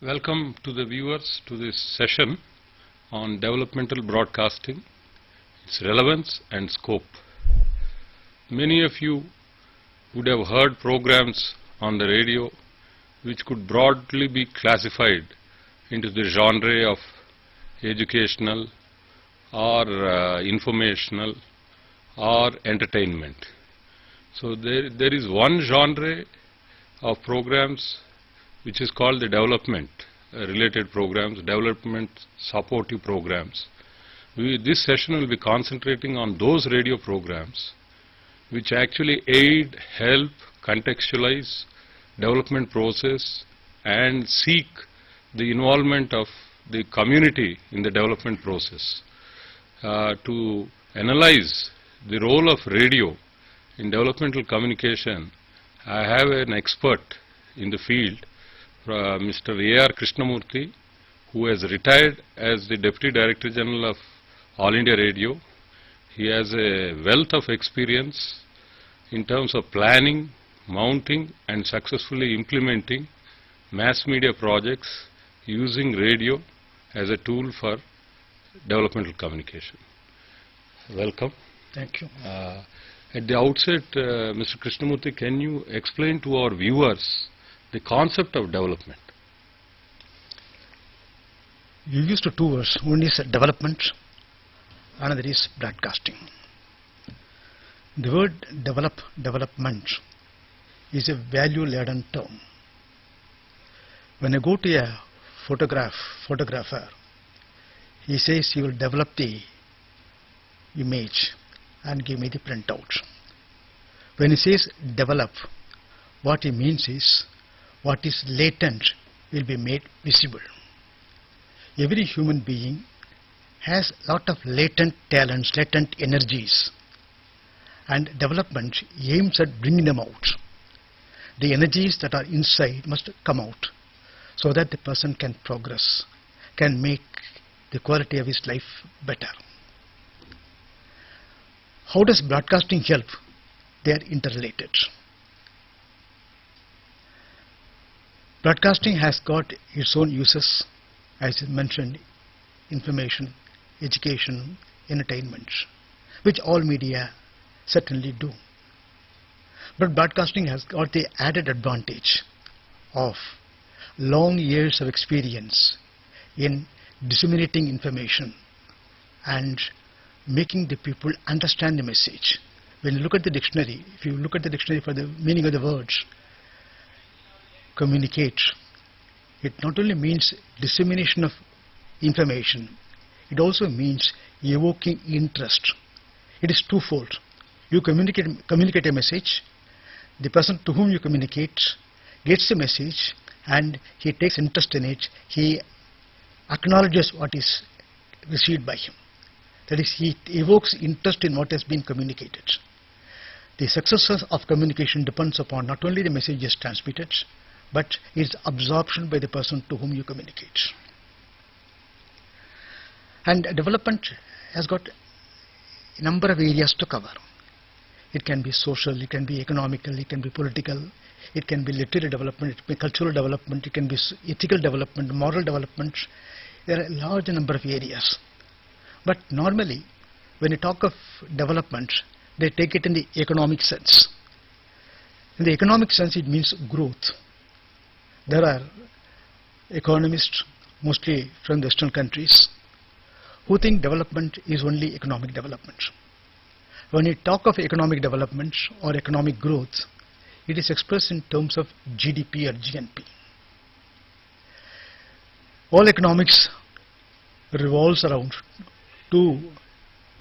Welcome to the viewers to this session on developmental broadcasting, its relevance and scope. Many of you would have heard programs on the radio which could broadly be classified into the genre of educational or informational or entertainment. So there is one genre of programs which is called the development related programs, development supportive programs. This session will be concentrating on those radio programs which actually aid, help, contextualize development process and seek the involvement of the community in the development process. To analyze the role of radio in developmental communication, I have an expert in the field, Mr. A.R. Krishnamurthy, who has retired as the Deputy Director General of All India Radio. He has a wealth of experience in terms of planning, mounting and successfully implementing mass media projects using radio as a tool for developmental communication. Welcome. Thank you. At the outset, Mr. Krishnamurthy, can you explain to our viewers the concept of development? You used two words. One is development, another is broadcasting. The word development is a value-laden term. When I go to a photographer, he says he will develop the image and give me the printout. When he says develop, what he means is what is latent will be made visible. Every human being has a lot of latent talents, latent energies, and development aims at bringing them out. The energies that are inside must come out so that the person can progress, can make the quality of his life better. How does broadcasting help? They are interrelated. Broadcasting has got its own uses, as I mentioned, information, education, entertainment, which all media certainly do. But broadcasting has got the added advantage of long years of experience in disseminating information and making the people understand the message. When you look at the dictionary, if you look at the dictionary for the meaning of the words, communicate, it not only means dissemination of information, it also means evoking interest. It is twofold. You communicate a message, the person to whom you communicate gets the message and he takes interest in it, he acknowledges what is received by him. That is, he evokes interest in what has been communicated. The success of communication depends upon not only the message is transmitted, but its absorption by the person to whom you communicate. And development has got a number of areas to cover. It can be social, it can be economical, it can be political, it can be literary development, it can be cultural development, it can be ethical development, moral development. There are a large number of areas. But normally, when you talk of development, they take it in the economic sense. In the economic sense, it means growth. There are economists, mostly from Western countries, who think development is only economic development. When you talk of economic development or economic growth, it is expressed in terms of GDP or GNP. All economics revolves around two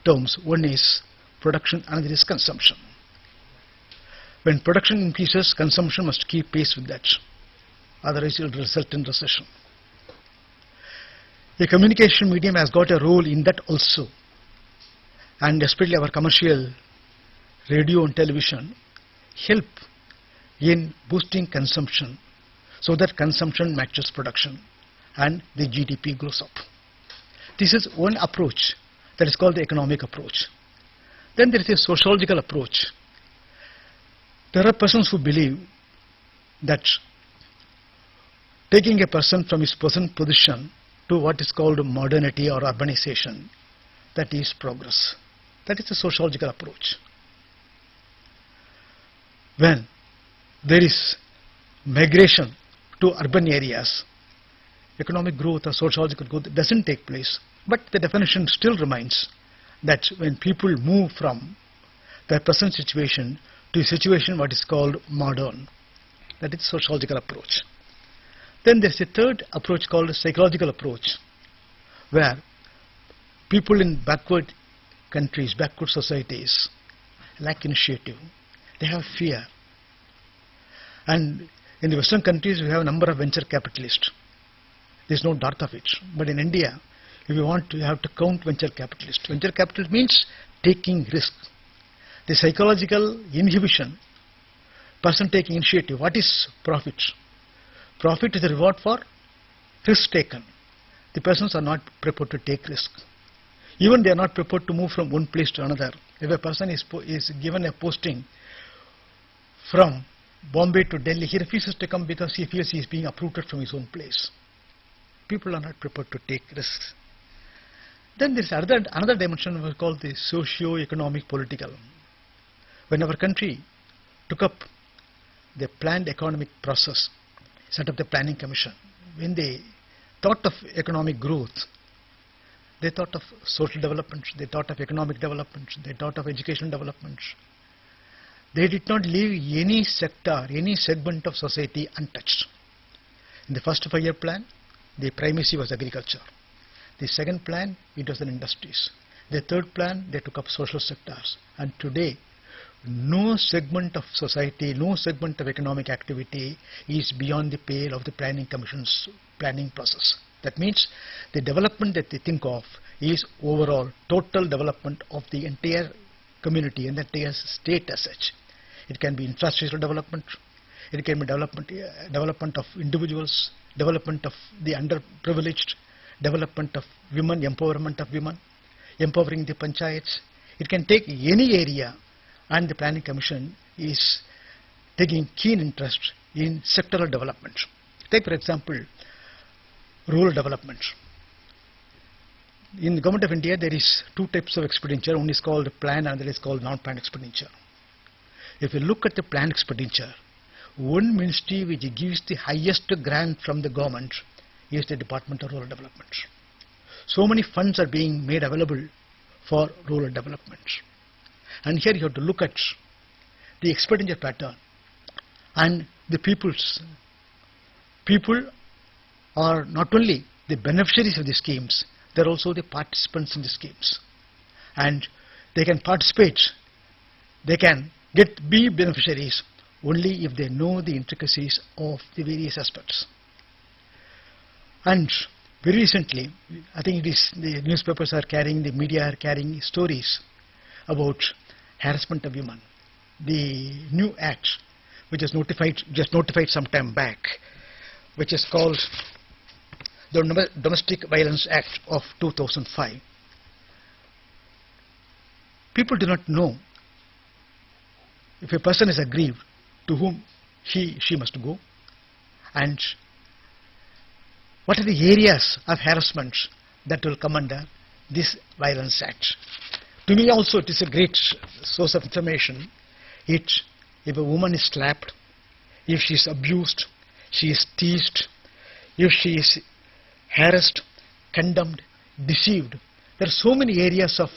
terms. One is production, another is consumption. When production increases, consumption must keep pace with that. Otherwise, it will result in recession. The communication medium has got a role in that also. And especially our commercial radio and television help in boosting consumption so that consumption matches production and the GDP grows up. This is one approach that is called the economic approach. Then there is a sociological approach. There are persons who believe that taking a person from his present position to what is called modernity or urbanization, that is progress. That is the sociological approach. When there is migration to urban areas, economic growth or sociological growth doesn't take place, but the definition still remains that when people move from their present situation to a situation what is called modern, that is sociological approach. Then there is a third approach called a psychological approach, where people in backward countries, backward societies lack initiative. They have fear. And in the Western countries we have a number of venture capitalists. There is no doubt of it. But in India, if you want to, you have to count venture capitalists. Venture capital means taking risk. The psychological inhibition, person taking initiative. What is profit? Profit is a reward for risk taken. The persons are not prepared to take risk. Even they are not prepared to move from one place to another. If a person is given a posting from Bombay to Delhi, he refuses to come because he feels he is being uprooted from his own place. People are not prepared to take risks. Then there is another dimension we call the socio-economic political. When our country took up the planned economic process, set up the planning commission, when they thought of economic growth, they thought of social development, they thought of economic development, they thought of educational development. They did not leave any sector, any segment of society untouched. In the first 5-year plan, the primacy was agriculture. The second plan, it was in industries. The third plan, they took up social sectors. And today, no segment of society, no segment of economic activity is beyond the pale of the planning commission's planning process. That means the development that they think of is overall total development of the entire community and the entire state as such. It can be infrastructural development, it can be development of individuals, development of the underprivileged, development of women, empowerment of women, empowering the panchayats. It can take any area, and the planning commission is taking keen interest in sectoral development. Take for example rural development. In the government of India there is two types of expenditure. One is called planned and the other is called non-planned expenditure. If you look at the planned expenditure, one ministry which gives the highest grant from the government is the Department of Rural Development. So many funds are being made available for rural development. And here you have to look at the expenditure pattern and the people are not only the beneficiaries of the schemes, they are also the participants in the schemes. And they can participate, they can be beneficiaries only if they know the intricacies of the various aspects. And very recently, I think it is the newspapers are carrying, the media are carrying stories about harassment of women. The new act which is just notified some time back, which is called the Domestic Violence Act of 2005. People do not know if a person is aggrieved to whom she must go, and what are the areas of harassment that will come under this Violence Act. To me also it is a great source of information. If a woman is slapped, if she is abused, she is teased, if she is harassed, condemned, deceived, there are so many areas of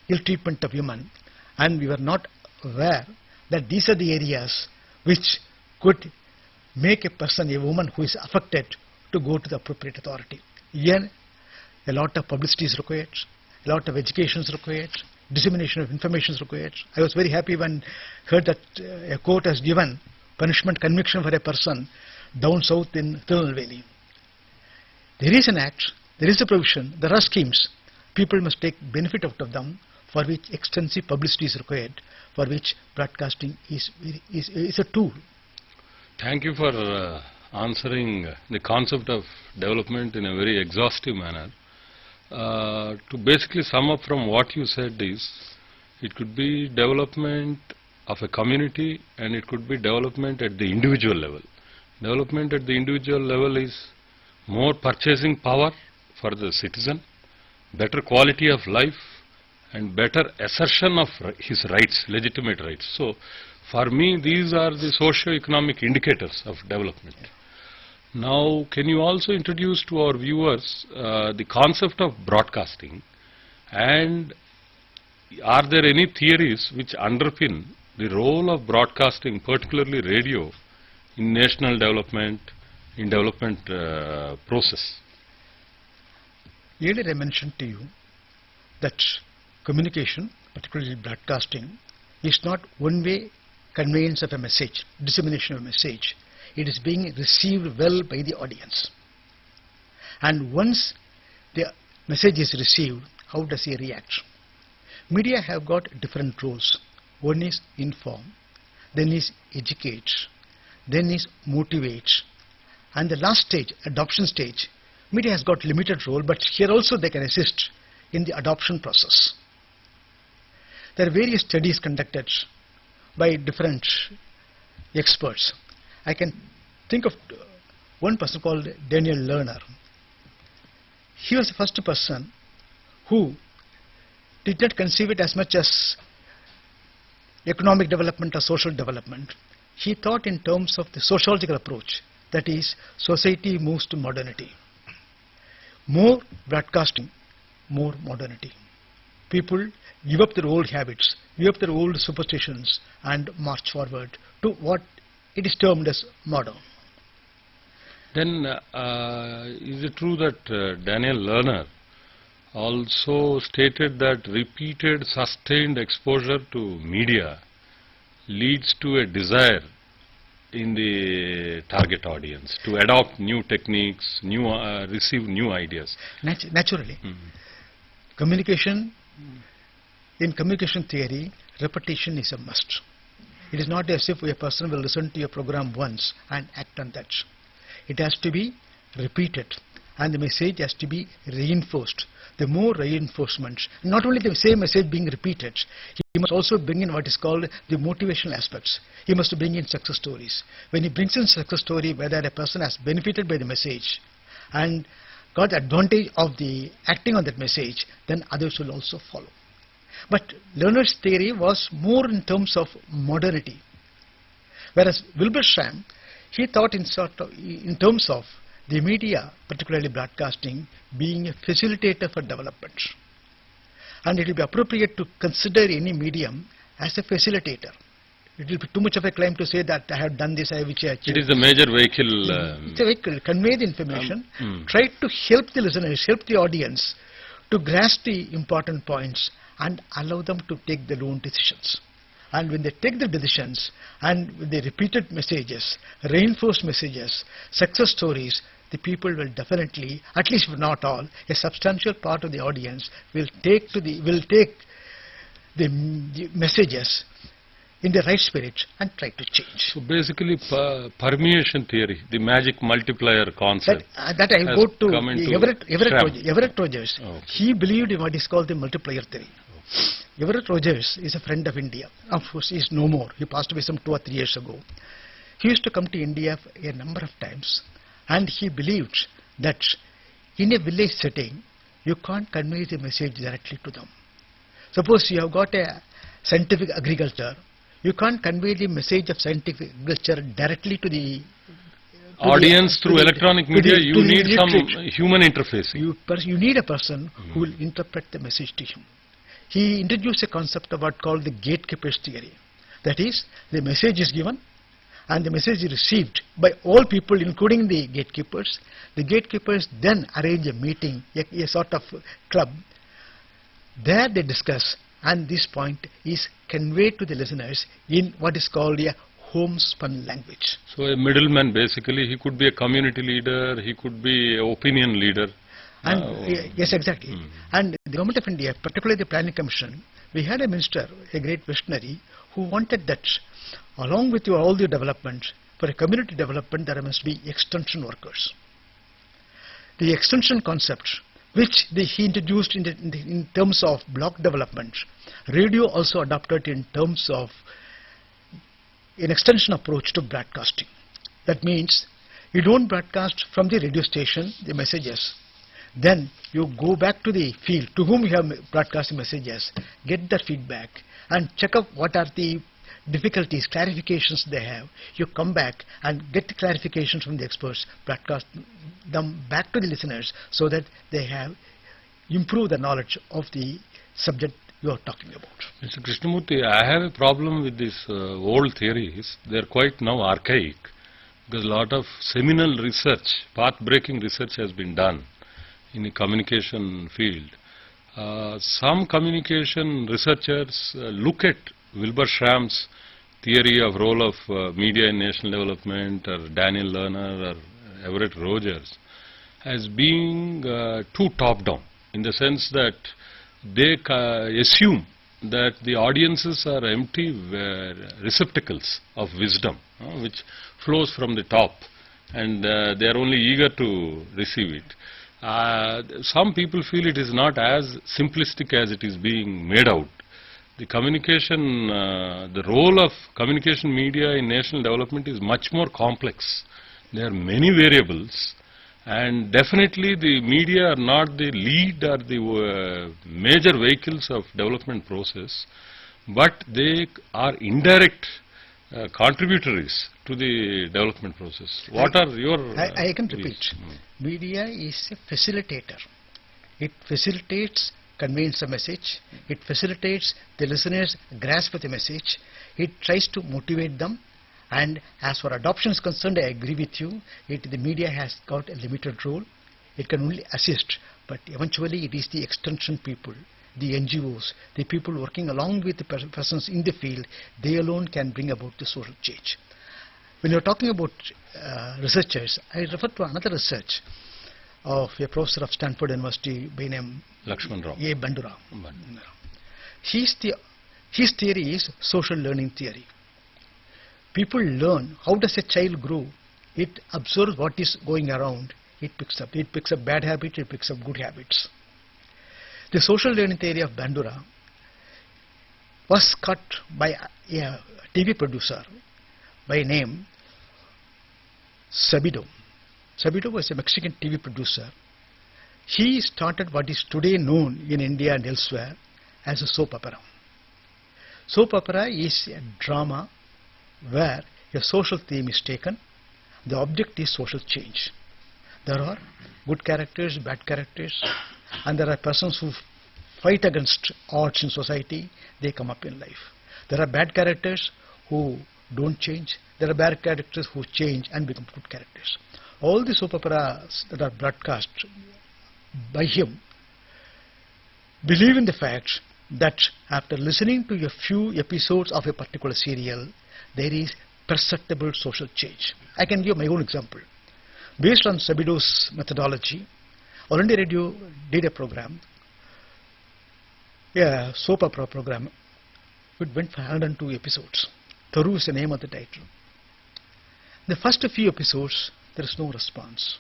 ill treatment of women, and we were not aware that these are the areas which could make a person, a woman who is affected, to go to the appropriate authority. Here, a lot of publicity is required, a lot of education is required, dissemination of information is required. I was very happy when heard that a court has given punishment conviction for a person down south in Tirunelveli. There is an act, there is a provision, there are schemes. People must take benefit out of them, for which extensive publicity is required, for which broadcasting is a tool. Thank you for answering the concept of development in a very exhaustive manner. To basically sum up from what you said is, it could be development of a community and it could be development at the individual level. Development at the individual level is more purchasing power for the citizen, better quality of life and better assertion of his rights, legitimate rights. So, for me these are the socio-economic indicators of development. Now, can you also introduce to our viewers the concept of broadcasting, and are there any theories which underpin the role of broadcasting, particularly radio, in national development, in development process? Earlier I mentioned to you that communication, particularly broadcasting, is not one-way conveyance of a message, dissemination of a message. It is being received well by the audience. And once the message is received, how does he react? Media have got different roles. One is inform, then is educate, then is motivate, and the last stage, adoption stage, media has got limited role, but here also they can assist in the adoption process. There are various studies conducted by different experts. I can think of one person called Daniel Lerner. He was the first person who did not conceive it as much as economic development or social development. He thought in terms of the sociological approach, that is, society moves to modernity. More broadcasting, more modernity. People give up their old habits, give up their old superstitions and march forward to what it is termed as modern. Then is it true that Daniel Lerner also stated that repeated sustained exposure to media leads to a desire in the target audience to adopt new techniques, receive new ideas? Naturally. Communication, in communication theory, repetition is a must. It is not as if a person will listen to your program once and act on that. It has to be repeated and the message has to be reinforced. The more reinforcement, not only the same message being repeated, he must also bring in what is called the motivational aspects. He must bring in success stories. When he brings in success story, whether a person has benefited by the message and got advantage of the acting on that message, then others will also follow. But Lerner's theory was more in terms of modernity, whereas Wilbersham, he thought in terms of the media, particularly broadcasting, being a facilitator for development. And it will be appropriate to consider any medium as a facilitator. It will be too much of a claim to say that I have done this, I have achieved. It is the major vehicle. It's a vehicle, convey the information, try to help the listeners, help the audience to grasp the important points and allow them to take their own decisions. And when they take the decisions and with the repeated messages, reinforced messages, success stories, the people will definitely, at least if not all, a substantial part of the audience will take the messages in the right spirit and try to change. So basically permeation theory, the magic multiplier concept. That I go to Everett Rogers. Okay. He believed in what is called the multiplier theory. Everett Rogers is a friend of India. Of course, he is no more. He passed away some 2 or 3 years ago. He used to come to India a number of times, and he believed that in a village setting, you can't convey the message directly to them. Suppose you have got a scientific agriculture, you can't convey the message of scientific agriculture directly to the audience through electronic media. You need some human interface. You need a person who will interpret the message to him. He introduced a concept of what called the gatekeepers theory. That is, the message is given and the message is received by all people, including the gatekeepers. The gatekeepers then arrange a meeting, a sort of club, There they discuss, and this point is conveyed to the listeners in what is called a homespun language. So a middleman, basically, he could be a community leader, he could be an opinion leader. And yes, exactly. And the Government of India, particularly the Planning Commission, we had a minister, a great visionary, who wanted that along with all the development, for a community development there must be extension workers. The extension concept, which he introduced in terms of block development, radio also adopted in terms of an extension approach to broadcasting. That means you don't broadcast from the radio station the messages. Then you go back to the field to whom you have broadcasting messages, get their feedback and check up what are the difficulties, clarifications they have. You come back and get the clarifications from the experts, broadcast them back to the listeners so that they have improved the knowledge of the subject you are talking about. Mr. Krishnamurthy, I have a problem with these old theories. They are quite now archaic because a lot of seminal research, path-breaking research has been done in the communication field. Some communication researchers look at Wilbur Schramm's theory of role of media in national development, or Daniel Lerner or Everett Rogers, as being too top-down, in the sense that they assume that the audiences are empty receptacles of wisdom, which flows from the top, and they are only eager to receive it. Some people feel it is not as simplistic as it is being made out. The communication, the role of communication media in national development is much more complex. There are many variables, and definitely the media are not the lead or the major vehicles of development process, but they are indirect contributories to the development process. What are your I can repeat. Media is a facilitator. It facilitates conveys a message, it facilitates the listeners grasp the message, it tries to motivate them, and as for adoption is concerned, I agree with you, the media has got a limited role, it can only assist, but eventually it is the extension people, the NGOs, the people working along with the persons in the field, they alone can bring about the social change. When you are talking about researchers, I refer to another research of a professor of Stanford University by name Lakshman Rao. A. Bandura. His theory is social learning theory. People learn how does a child grow. It observes what is going around. It picks up bad habits, it picks up good habits. The social learning theory of Bandura was cut by a TV producer by name Sabido. Sabido was a Mexican TV producer. He started what is today known in India and elsewhere as a soap opera. Soap opera is a drama where a social theme is taken. The object is social change. There are good characters, bad characters, and there are persons who fight against odds in society. They come up in life. There are bad characters who don't change. There are bad characters who change and become good characters. All the soap operas that are broadcast by him believe in the fact that after listening to a few episodes of a particular serial, there is perceptible social change. I can give my own example. Based on Sabido's methodology, All India Radio did a program, a soap opera program. It went for 102 episodes. Taru is the name of the title. The first few episodes, there is no response.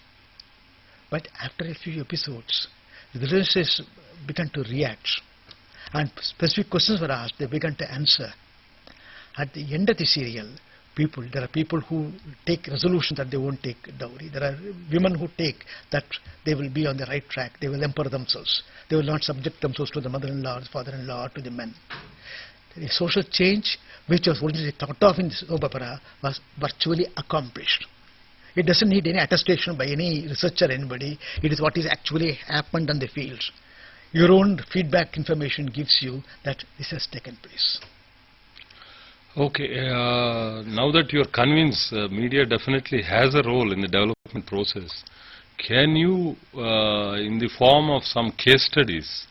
But after a few episodes, the listeners began to react and specific questions were asked, they began to answer. At the end of the serial, there are people who take resolution that they won't take dowry. There are women who take that they will be on the right track, they will empower themselves. They will not subject themselves to the mother-in-law, the father-in-law, to the men. The social change, which was originally thought of in the soap opera, was virtually accomplished. It doesn't need any attestation by any researcher or anybody. It is what is actually happened on the field. Your own feedback information gives you that this has taken place. Okay, now that you are convinced media definitely has a role in the development process, can you, in the form of some case studies,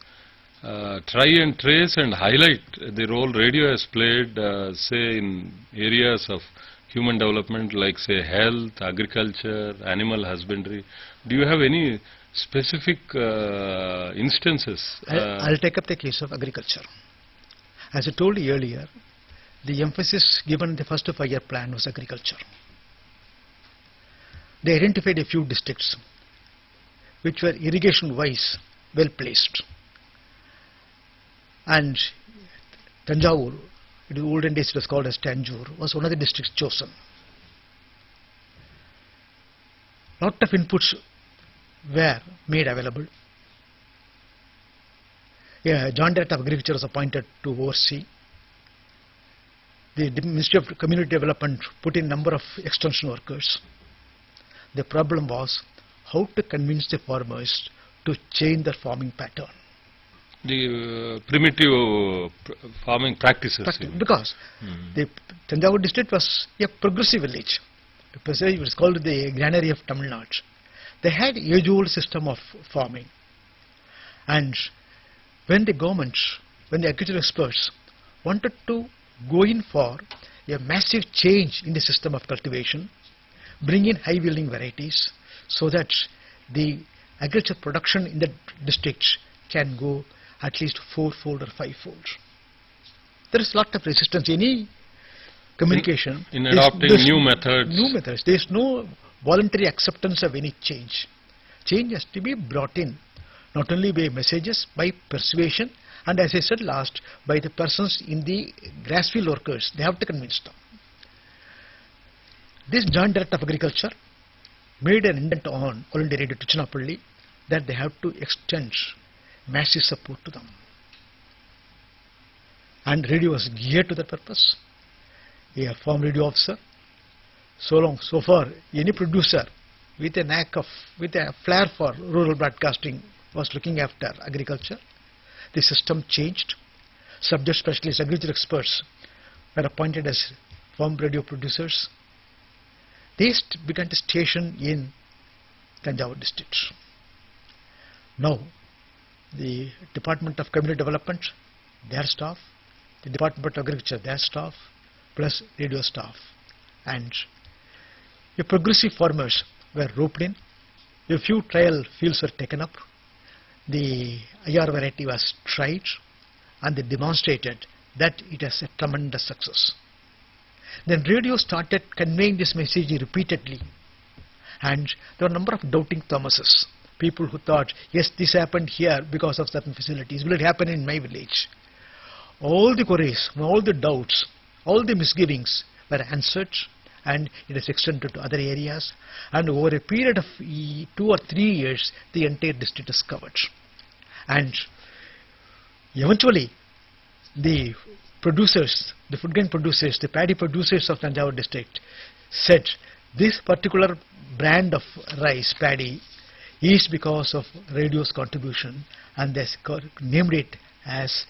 try and trace and highlight the role radio has played, say, in areas of human development like, say, health, agriculture, animal husbandry? Do you have any specific instances? I'll take up the case of agriculture. As I told you earlier, the emphasis given in the first 5-year plan was agriculture. They identified a few districts which were irrigation-wise well placed. And Tanjavur, in the olden days it was called as Tanjore, was one of the districts chosen. Lot of inputs were made available. A Joint Director of Agriculture was appointed to oversee. The Ministry of Community Development put in number of extension workers. The problem was how to convince the farmers to change their farming pattern. The primitive farming practices. Because the Tanjavur district was a progressive village. It was called the granary of Tamil Nadu. They had age-old system of farming. And when the government, when the agricultural experts wanted to go in for a massive change in the system of cultivation, bring in high-yielding varieties so that the agriculture production in the district can go at least 4-fold or 5-fold. There is a lot of resistance. Any communication in adopting new methods. New methods. There is no voluntary acceptance of any change. Change has to be brought in, not only by messages, by persuasion, and as I said last, by the persons in the grassfield workers. They have to convince them. This Joint Director of Agriculture made an indent on All India Radio Tiruchirappalli that they have to extend massive support to them. And radio was geared to that purpose. A former radio officer, so far any producer with a flair for rural broadcasting was looking after agriculture. The system changed. Subject specialists, agriculture experts were appointed as farm radio producers. They began to station in Tanjavur district. Now, the Department of Community Development, their staff, the Department of Agriculture, their staff, plus radio staff, and the progressive farmers were roped in. A few trial fields were taken up. The IR variety was tried, and they demonstrated that it has a tremendous success. Then radio started conveying this message repeatedly, and there were a number of doubting Thomases, people who thought, yes, this happened here because of certain facilities. Will it happen in my village? All the queries, all the doubts, all the misgivings were answered, and it has extended to other areas, and over a period of 2 or 3 years the entire district is covered. And eventually the producers, the food grain producers, the paddy producers of Tanjavur district said this particular brand of rice, paddy, is because of radio's contribution, and they named it as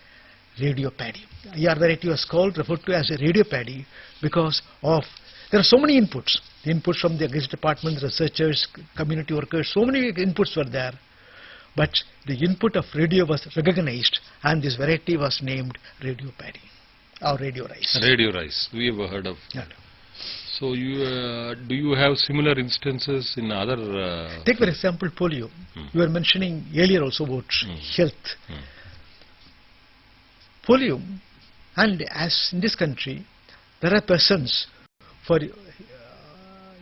radio paddy. IR variety was referred to as a radio paddy because of, there are so many inputs. The inputs from the agriculture department, researchers, community workers, so many inputs were there. But the input of radio was recognized, and this variety was named radio paddy or radio rice. Radio rice, we have heard of. Yeah. So do you have similar instances in other? Take for example polio. You were mentioning earlier also about health. Polio, and as in this country, there are persons, for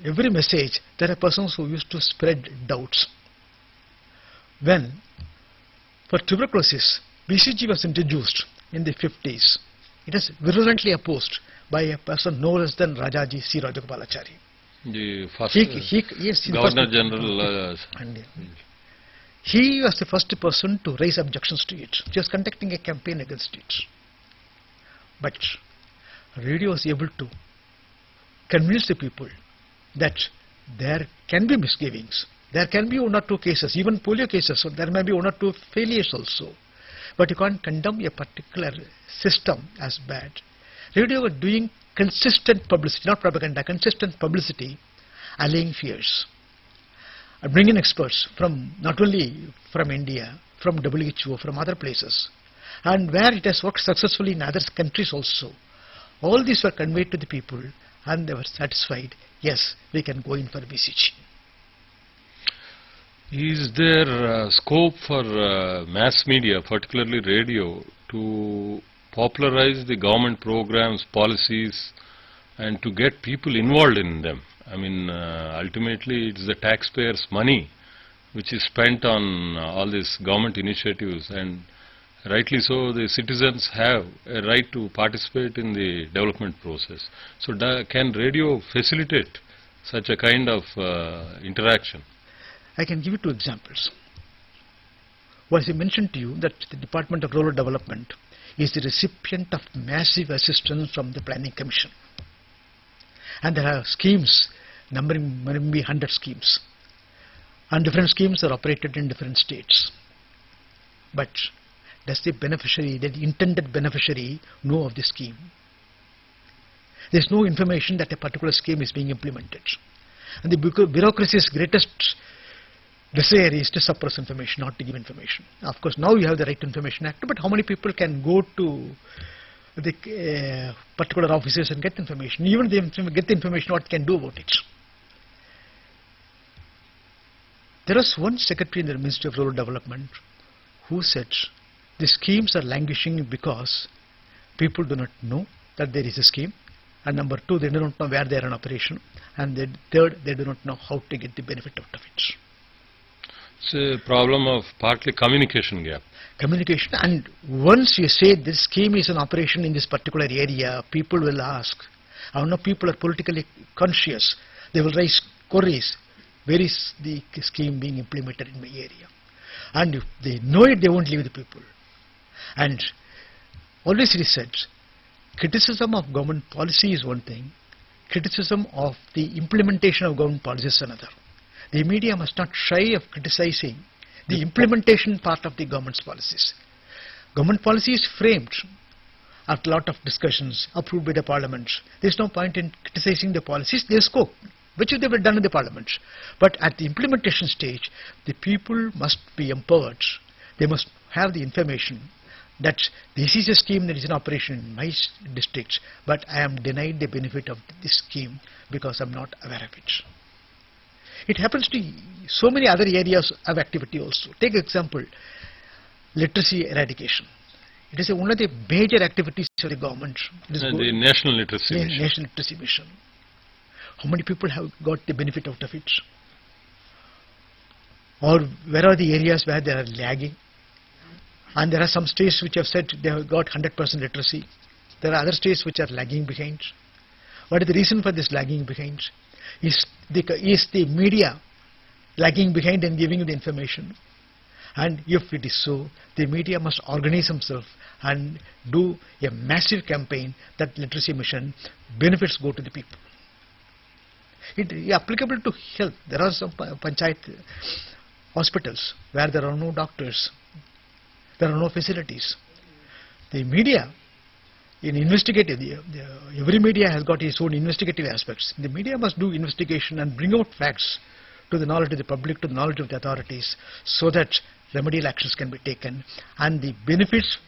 every message, there are persons who used to spread doubts. When, for tuberculosis, BCG was introduced in the 50s, it was virulently opposed by a person no less than Rajaji C. Rajagopalachari. The first yes, Governor General. He was the first person to raise objections to it. He was conducting a campaign against it. But radio was able to convince the people that there can be misgivings. There can be 1 or 2 cases, even polio cases, so there may be 1 or 2 failures also. But you can't condemn a particular system as bad. Radio was doing consistent publicity, not propaganda, consistent publicity, allaying fears. Bringing experts from not only from India, from WHO, from other places, and where it has worked successfully in other countries also. All these were conveyed to the people and they were satisfied, yes, we can go in for BCG. Is there scope for mass media, particularly radio, to popularize the government programs, policies, and to get people involved in them? I mean, ultimately it's the taxpayers' money which is spent on all these government initiatives, and rightly so, the citizens have a right to participate in the development process. So can radio facilitate such a kind of interaction? I can give you two examples. As I mentioned to you that the Department of Rural Development is the recipient of massive assistance from the Planning Commission. And there are schemes, numbering maybe 100 schemes. And different schemes are operated in different states. But does the beneficiary, the intended beneficiary, know of the scheme? There is no information that a particular scheme is being implemented. And the bureaucracy's greatest desire is to suppress information, not to give information. Of course, now you have the Right to Information Act, but how many people can go to the particular offices and get information? Even if they get the information, what can do about it? There was one secretary in the Ministry of Rural Development who said the schemes are languishing because people do not know that there is a scheme, and number two, they do not know where they are in operation, and third, they do not know how to get the benefit out of it. It's a problem of partly communication gap. Communication, and once you say this scheme is in operation in this particular area, people will ask. I know people are politically conscious. They will raise queries. Where is the scheme being implemented in my area? And if they know it, they won't leave the people. And always it is said, criticism of government policy is one thing, criticism of the implementation of government policy is another. The media must not shy of criticizing the implementation part of the government's policies. Government policy is framed after a lot of discussions, approved by the parliament. There is no point in criticizing the policies, there is scope, which they were done in the parliament. But at the implementation stage, the people must be empowered. They must have the information that this is a scheme that is in operation in my district, but I am denied the benefit of this scheme because I am not aware of it. It happens to so many other areas of activity also. Take example, literacy eradication. It is one of the major activities of the government. The National Literacy Mission. National Literacy Mission. How many people have got the benefit out of it? Or where are the areas where they are lagging? And there are some states which have said they have got 100% literacy. There are other states which are lagging behind. What is the reason for this lagging behind? Is the media lagging behind in giving you the information? And if it is so, the media must organize themselves and do a massive campaign that literacy mission benefits go to the people. It is applicable to health. There are some panchayat hospitals where there are no doctors, there are no facilities. The media, in investigative, every media has got its own investigative aspects. The media must do investigation and bring out facts to the knowledge of the public, to the knowledge of the authorities, so that remedial actions can be taken, and the benefits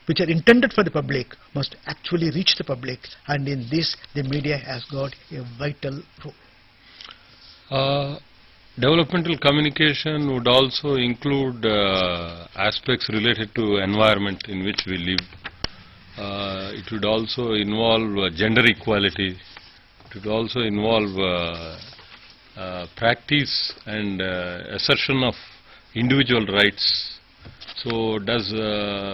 which are intended for the public must actually reach the public, and in this the media has got a vital role. Developmental communication would also include aspects related to environment in which we live. It would also involve gender equality. It would also involve practice and assertion of individual rights. So does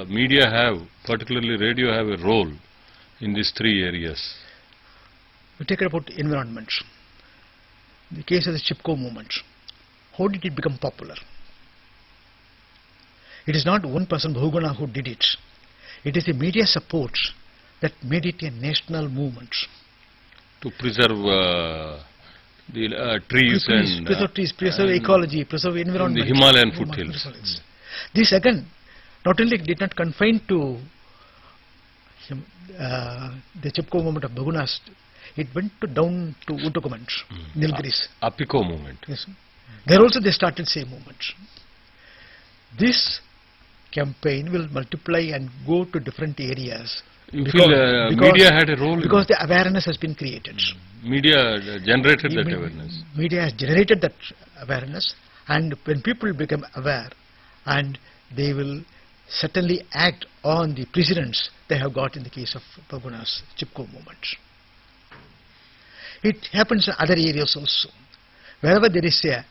media have, particularly radio, have a role in these three areas? We take it about environment. The case of the Chipko movement. How did it become popular? It is not one person, Bhuguna, who did it. It is the media support that made it a national movement. To preserve the trees and preserve trees, preserve ecology, preserve environment. The Himalayan foothills. This again, not only did not confine to the Chipko movement of Bhugunas, it went down to Uttagamand, Nilgiris. Apiko movement. Yes. There also they started same movement. This campaign will multiply and go to different areas. You feel media had a role because in the awareness has been created. media generated that awareness. Media has generated that awareness, and when people become aware, and they will certainly act on the precedents they have got in the case of Paguna's Chipko movement. It happens in other areas also. Wherever there is a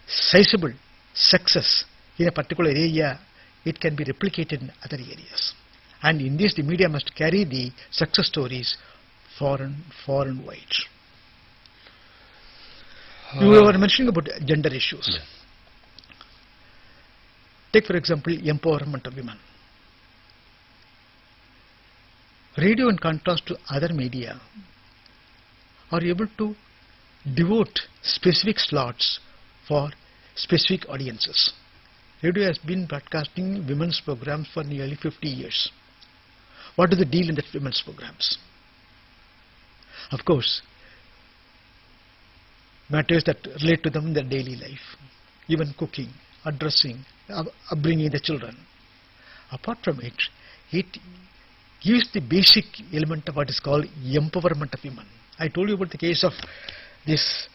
sizable success in a particular area, it can be replicated in other areas. And in this, the media must carry the success stories far and wide. You were mentioning about gender issues. Yeah. Take for example, empowerment of women. Radio, in contrast to other media, are able to devote specific slots for specific audiences. Radio has been broadcasting women's programs for nearly 50 years. What is the deal in the women's programs? Of course, matters that relate to them in their daily life, even cooking, dressing, upbringing the children. Apart from it, it gives the basic element of what is called empowerment of women. I told you about the case of this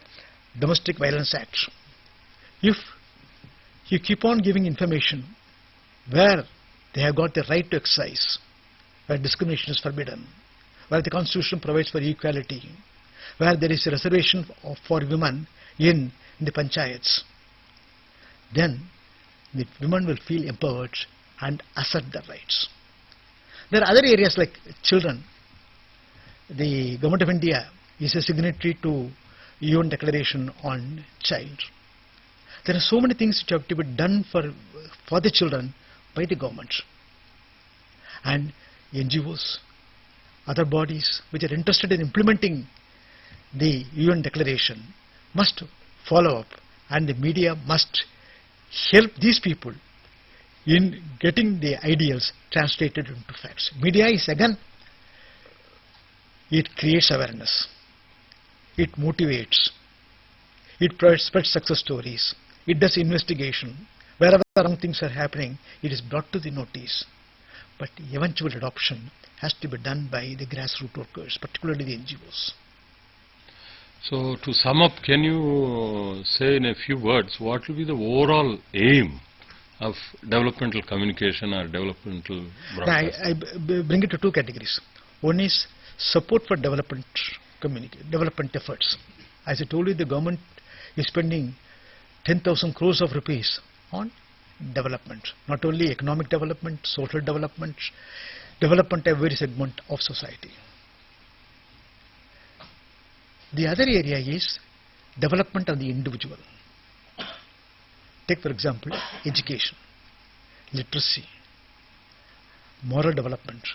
Domestic Violence Act. If you keep on giving information where they have got the right to exercise, where discrimination is forbidden, where the Constitution provides for equality, where there is a reservation for women in the panchayats, then the women will feel empowered and assert their rights. There are other areas like children. The Government of India is a signatory to UN Declaration on Child. There are so many things which have to be done for the children by the government. And NGOs, other bodies which are interested in implementing the UN Declaration must follow up, and the media must help these people in getting the ideals translated into facts. Media is, again, it creates awareness, it motivates, it spreads success stories, it does investigation. Wherever wrong things are happening, it is brought to the notice. But eventual adoption has to be done by the grassroots workers, particularly the NGOs. So, to sum up, can you say in a few words what will be the overall aim of developmental communication or developmental broadcasting? I bring it to two categories. One is support for development efforts. As I told you, the government is spending 10,000 crores of rupees on development, not only economic development, social development, development of every segment of society. The other area is development of the individual. Take for example, education, literacy, moral development,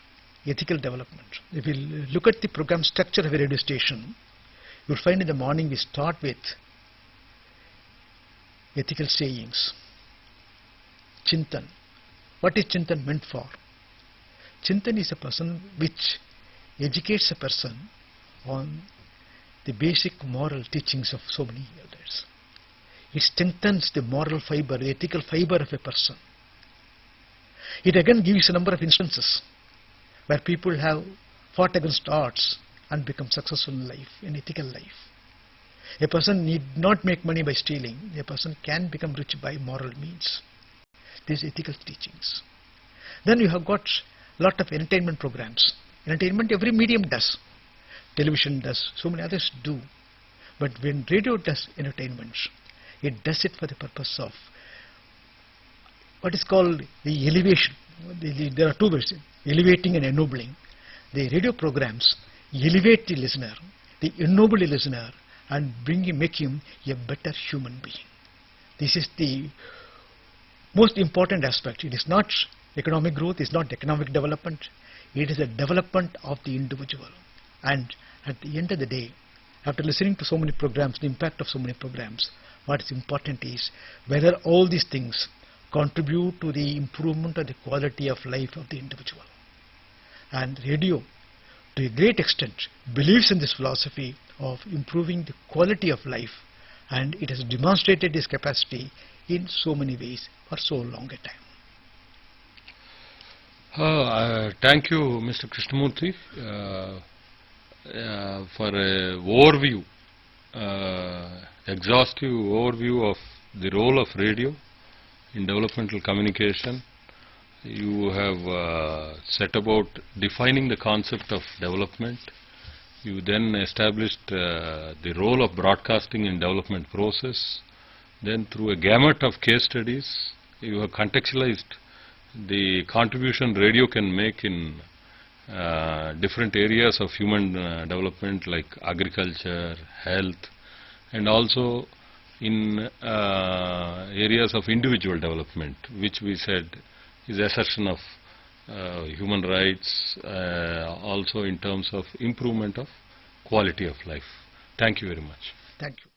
ethical development. If you look at the program structure of a radio station, you will find in the morning we start with ethical sayings, Chintan. What is Chintan meant for? Chintan is a person which educates a person on the basic moral teachings of so many elders. It strengthens the moral fiber, the ethical fiber of a person. It again gives a number of instances where people have fought against odds and become successful in life, in ethical life. A person need not make money by stealing. A person can become rich by moral means. These ethical teachings. Then you have got a lot of entertainment programs. Entertainment every medium does. Television does, so many others do. But when radio does entertainment, it does it for the purpose of what is called the elevation. There are two words, elevating and ennobling. The radio programs elevate the listener, they ennoble the listener and make him a better human being. This is the most important aspect. It is not economic growth, it is not economic development, it is a development of the individual. And at the end of the day, after listening to so many programs, the impact of so many programs, what is important is whether all these things contribute to the improvement of the quality of life of the individual. And radio, to a great extent, believes in this philosophy of improving the quality of life, and it has demonstrated this capacity in so many ways for so long a time. Thank you, Mr. Krishnamurthy, for a overview, exhaustive overview of the role of radio in developmental communication. You have set about defining the concept of development. You then established the role of broadcasting in development process. Then through a gamut of case studies, you have contextualized the contribution radio can make in different areas of human development like agriculture, health, and also in areas of individual development, which we said is assertion of human rights, also in terms of improvement of quality of life. Thank you very much. Thank you.